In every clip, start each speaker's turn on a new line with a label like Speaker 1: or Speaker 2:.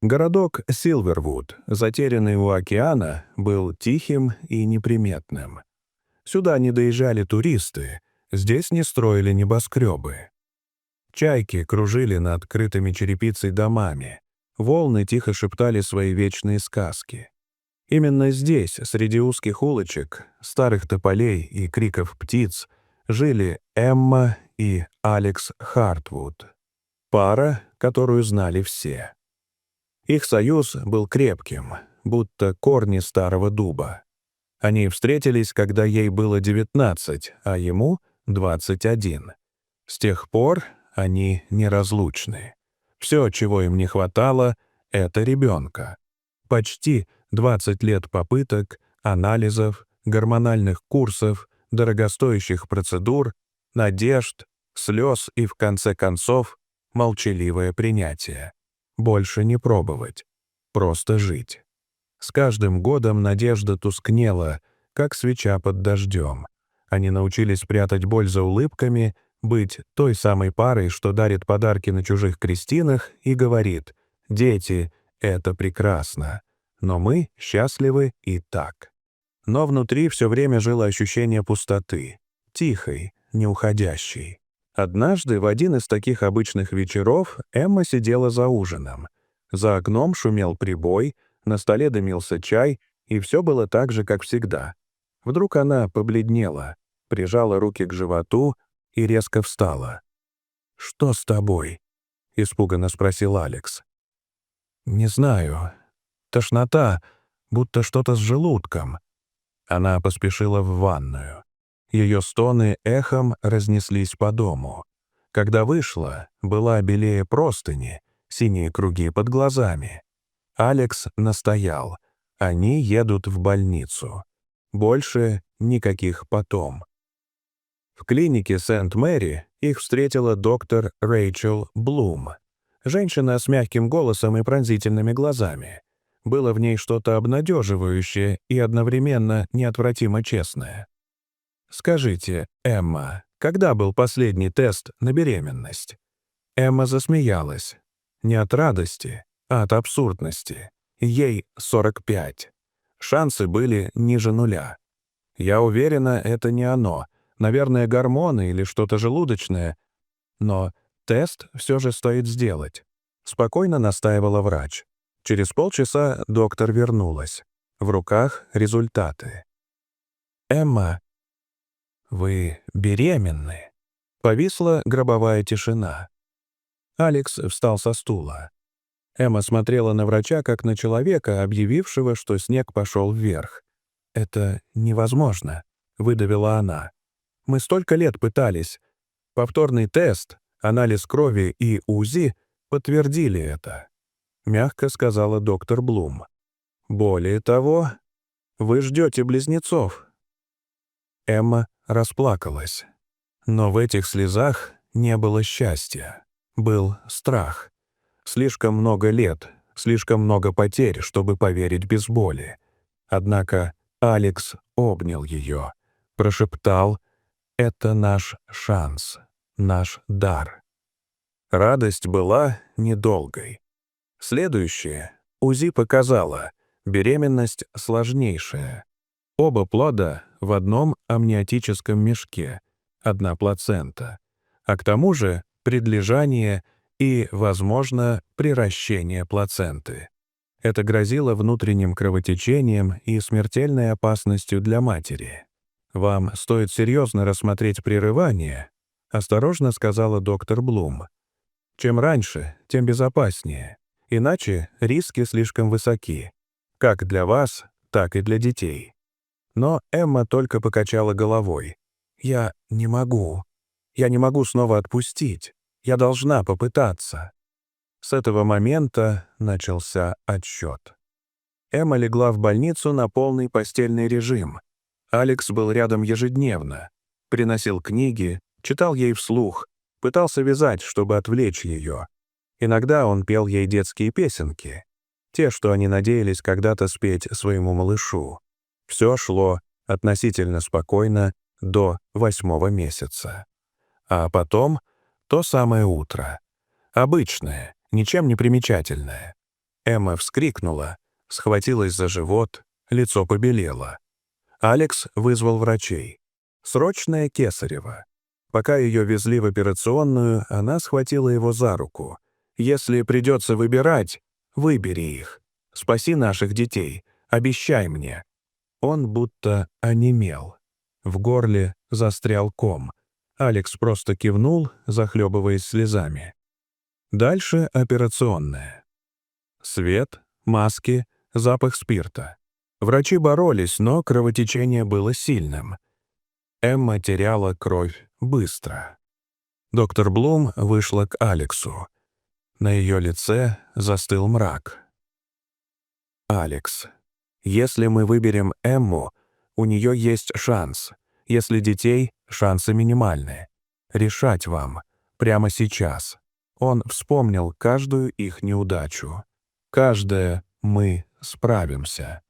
Speaker 1: Городок Силвервуд, затерянный у океана, был тихим и неприметным. Сюда не доезжали туристы, здесь не строили небоскребы. Чайки кружили над крытыми черепицей домами, волны тихо шептали свои вечные сказки. Именно здесь, среди узких улочек, старых тополей и криков птиц, жили Эмма и Алекс Хартвуд, пара, которую знали все. Их союз был крепким, будто корни старого дуба. Они встретились, когда ей было 19, а ему — 21. С тех пор они неразлучны. Все, чего им не хватало, — это ребенка. Почти 20 лет попыток, анализов, гормональных курсов, дорогостоящих процедур, надежд, слез и, в конце концов, молчаливое принятие. Больше не пробовать, просто жить. С каждым годом надежда тускнела, как свеча под дождем. Они научились прятать боль за улыбками, быть той самой парой, что дарит подарки на чужих крестинах и говорит: «Дети, это прекрасно, но мы счастливы и так». Но внутри все время жило ощущение пустоты, тихой, неуходящей. Однажды, в один из таких обычных вечеров, Эмма сидела за ужином. За окном шумел прибой, на столе дымился чай, и все было так же, как всегда. Вдруг она побледнела, прижала руки к животу и резко встала. «Что с тобой?» — испуганно спросил Алекс. «Не знаю. Тошнота, будто что-то с желудком». Она поспешила в ванную. Ее стоны эхом разнеслись по дому. Когда вышла, была белее простыни, синие круги под глазами. Алекс настоял. Они едут в больницу. Больше никаких потом. В клинике Сент-Мэри их встретила доктор Рэйчел Блум. Женщина с мягким голосом и пронзительными глазами. Было в ней что-то обнадеживающее и одновременно неотвратимо честное. «Скажите, Эмма, когда был последний тест на беременность?» Эмма засмеялась. Не от радости, а от абсурдности. Ей 45. Шансы были ниже нуля. Я уверена, это не оно. Наверное, гормоны или что-то желудочное. Но тест все же стоит сделать. Спокойно настаивала врач. Через полчаса доктор вернулась. В руках результаты. «Эмма, вы беременны?» Повисла гробовая тишина. Алекс встал со стула. Эмма смотрела на врача, как на человека, объявившего, что снег пошел вверх. «Это невозможно», — выдавила она. «Мы столько лет пытались. Повторный тест, анализ крови и УЗИ подтвердили это», — мягко сказала доктор Блум. «Более того, вы ждете близнецов». Эмма расплакалась. Но в этих слезах не было счастья. Был страх. Слишком много лет, слишком много потерь, чтобы поверить без боли. Однако Алекс обнял ее, прошептал: «Это наш шанс, наш дар». Радость была недолгой. Следующее УЗИ показало: беременность сложнейшая. Оба плода в одном амниотическом мешке, одна плацента, а к тому же предлежание и, возможно, приращение плаценты. Это грозило внутренним кровотечением и смертельной опасностью для матери. «Вам стоит серьезно рассмотреть прерывание», — осторожно сказала доктор Блум. «Чем раньше, тем безопаснее. Иначе риски слишком высоки. Как для вас, так и для детей». Но Эмма только покачала головой. «Я не могу. Я не могу снова отпустить. Я должна попытаться». С этого момента начался отсчет. Эмма легла в больницу на полный постельный режим. Алекс был рядом ежедневно. Приносил книги, читал ей вслух, пытался вязать, чтобы отвлечь ее. Иногда он пел ей детские песенки, те, что они надеялись когда-то спеть своему малышу. Все шло относительно спокойно до 8-го месяца. А потом то самое утро. Обычное, ничем не примечательное. Эмма вскрикнула, схватилась за живот, лицо побелело. Алекс вызвал врачей. Срочное кесарево. Пока ее везли в операционную, она схватила его за руку. «Если придется выбирать, выбери их. Спаси наших детей. Обещай мне». Он будто онемел. В горле застрял ком. Алекс просто кивнул, захлебываясь слезами. Дальше операционная. Свет, маски, запах спирта. Врачи боролись, но кровотечение было сильным. Эмма теряла кровь быстро. Доктор Блум вышла к Алексу. На ее лице застыл мрак. «Алекс, если мы выберем Эмму, у нее есть шанс. Если детей, шансы минимальны. Решать вам. Прямо сейчас». Он вспомнил каждую их неудачу. Каждое «мы справимся».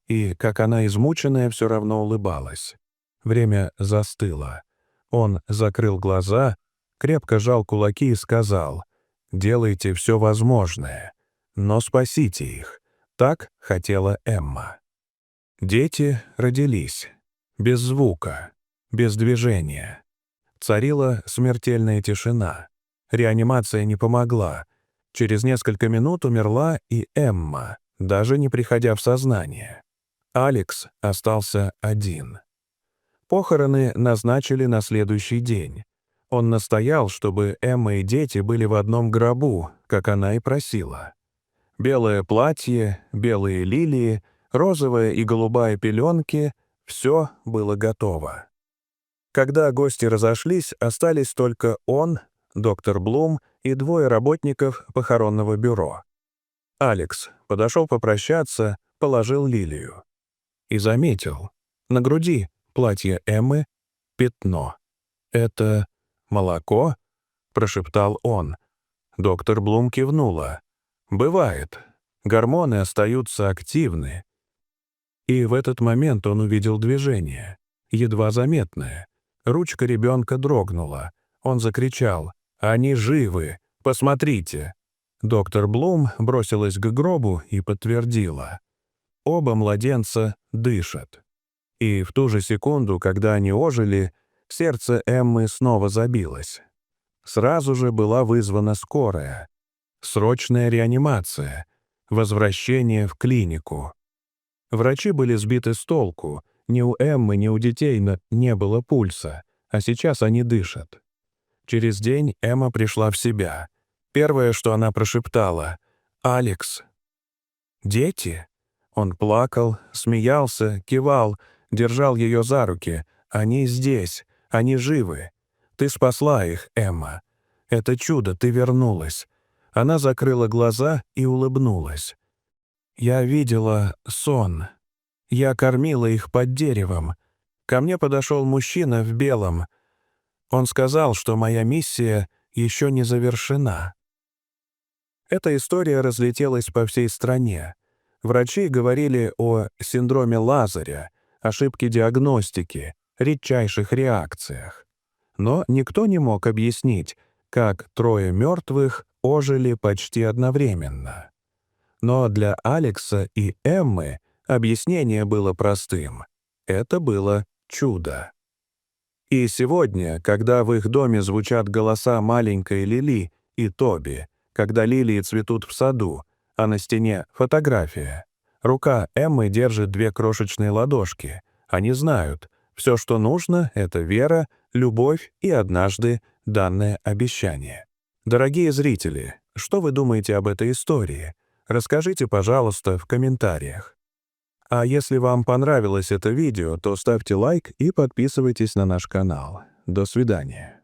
Speaker 1: И, как она измученная, все равно улыбалась. Время застыло. Он закрыл глаза, крепко сжал кулаки и сказал: «Делайте все возможное, но спасите их». Так хотела Эмма. Дети родились. Без звука, без движения. Царила смертельная тишина. Реанимация не помогла. Через несколько минут умерла и Эмма, даже не приходя в сознание. Алекс остался один. Похороны назначили на следующий день. Он настоял, чтобы Эмма и дети были в одном гробу, как она и просила. Белое платье, белые лилии, розовая и голубая пеленки — все было готово. Когда гости разошлись, остались только он, доктор Блум и двое работников похоронного бюро. Алекс подошел попрощаться, положил лилию. И заметил, на груди платья Эммы пятно. «Это молоко?» — прошептал он. Доктор Блум кивнула. «Бывает. Гормоны остаются активны». И в этот момент он увидел движение, едва заметное. Ручка ребенка дрогнула. Он закричал: «Они живы! Посмотрите!» Доктор Блум бросилась к гробу и подтвердила: оба младенца дышат. И в ту же секунду, когда они ожили, сердце Эммы снова забилось. Сразу же была вызвана скорая. Срочная реанимация. Возвращение в клинику. Врачи были сбиты с толку. Ни у Эммы, ни у детей не было пульса, а сейчас они дышат. Через день Эмма пришла в себя. Первое, что она прошептала: «Алекс». «Дети?» Он плакал, смеялся, кивал, держал ее за руки. «Они здесь, они живы. Ты спасла их, Эмма. Это чудо, ты вернулась». Она закрыла глаза и улыбнулась. «Я видела сон. Я кормила их под деревом. Ко мне подошел мужчина в белом. Он сказал, что моя миссия еще не завершена». Эта история разлетелась по всей стране. Врачи говорили о синдроме Лазаря, ошибке диагностики, редчайших реакциях. Но никто не мог объяснить, как трое мертвых ожили почти одновременно. Но для Алекса и Эммы объяснение было простым. Это было чудо. И сегодня, когда в их доме звучат голоса маленькой Лили и Тоби, когда лилии цветут в саду, а на стене фотография, рука Эммы держит две крошечные ладошки. Они знают, все, что нужно — это вера, любовь и однажды данное обещание. Дорогие зрители, что вы думаете об этой истории? Расскажите, пожалуйста, в комментариях. А если вам понравилось это видео, то ставьте лайк и подписывайтесь на наш канал. До свидания.